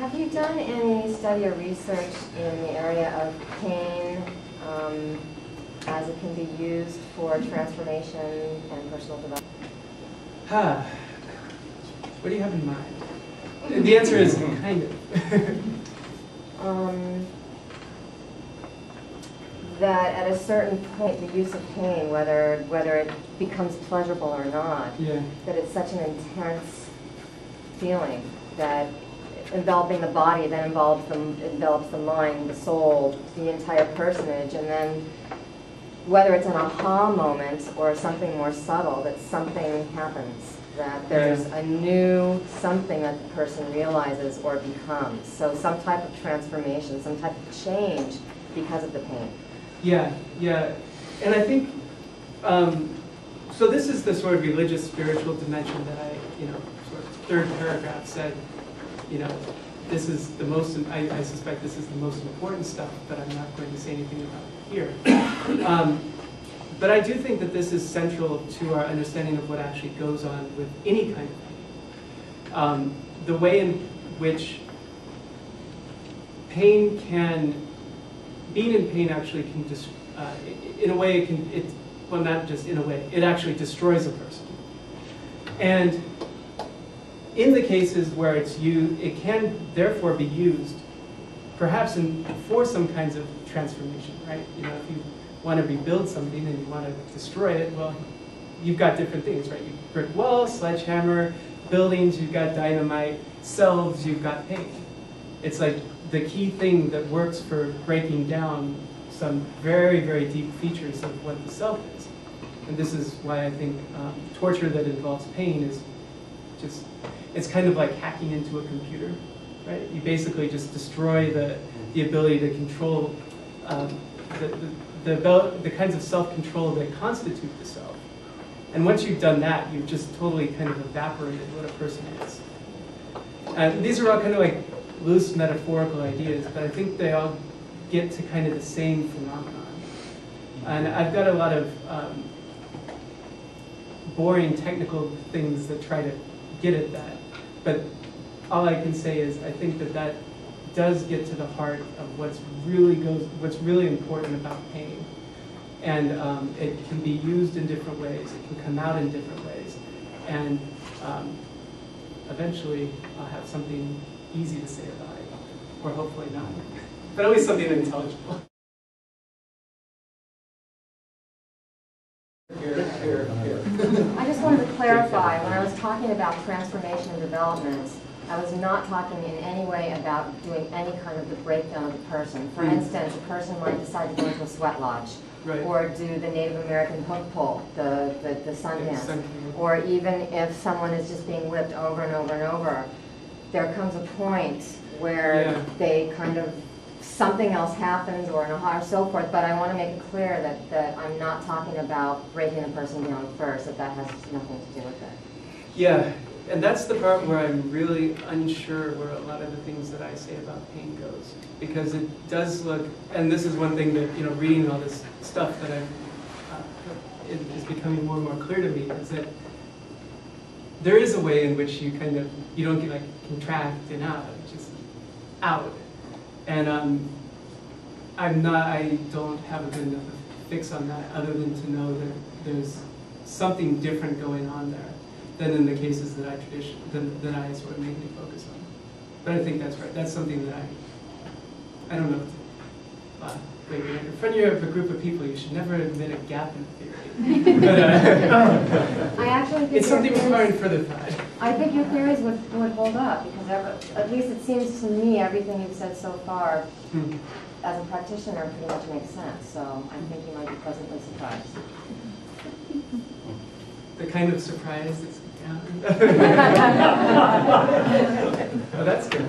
Have you done any study or research in the area of pain as it can be used for transformation and personal development? What do you have in mind? The answer is kind of. That at a certain point, the use of pain, whether it becomes pleasurable or not, that it's such an intense feeling that enveloping the body then envelops the mind, the soul, the entire personage, and then whether it's an aha moment or something more subtle, that something happens, that there's a new something that the person realizes or becomes. So some type of transformation, some type of change because of the pain. Yeah. And I think, so this is the sort of religious, spiritual dimension that I, sort of third paragraph said, this is the most, I suspect this is the most important stuff, but I'm not going to say anything about it here. But I do think that this is central to our understanding of what actually goes on with any kind of pain. The way in which pain being in pain actually can, in a way, well, not just in a way, it actually destroys a person. And in the cases where it's used, it can therefore be used, perhaps for some kinds of transformation, right? If you want to rebuild something and you want to destroy it, well, you've got different things, right? You've brick walls, sledgehammer, buildings, you've got dynamite, selves, you've got pain. It's like the key thing that works for breaking down some very, very deep features of what the self is. And this is why I think torture that involves pain is just, it's kind of like hacking into a computer, right? You basically just destroy the ability to control the kinds of self-control that constitute the self. And once you've done that, you've just totally kind of evaporated what a person is. And these are all kind of like loose metaphorical ideas, but I think they all get to kind of the same phenomenon. And I've got a lot of boring technical things that try to get at that. But all I can say is I think that does get to the heart of what's really important about pain. And it can be used in different ways. It can come out in different ways. And eventually I'll have something easy to say about it, or hopefully not, but at least something intelligible. Here. I just wanted to clarify, when I was talking about transformation and development, I was not talking in any way about doing any kind of the breakdown of the person. For instance, a person might decide to go into a sweat lodge, or do the Native American hook pull, the sun dance, or even if someone is just being whipped over and over and over, there comes a point where they kind of, something else happens or an aha or so forth, but I want to make it clear that I'm not talking about breaking the person down first, that has nothing to do with it. Yeah, and that's the part where I'm really unsure where a lot of the things that I say about pain goes. Because it does look, and this is one thing that, reading all this stuff that it is becoming more and more clear to me, is that there is a way in which you don't get like contract and out, just out. And I don't have a good enough fix on that other than to know that there's something different going on there than in the cases that I sort of mainly focus on. But I think that's right. That's something that I don't know. Wait, in front of a group of people, you should never admit a gap in theory. But, I actually think it's something requiring further thought. I think your theories would hold up, because at least it seems to me everything you've said so far, as a practitioner, pretty much makes sense. So I think you might be pleasantly surprised. The kind of surprise that's, oh, that's good.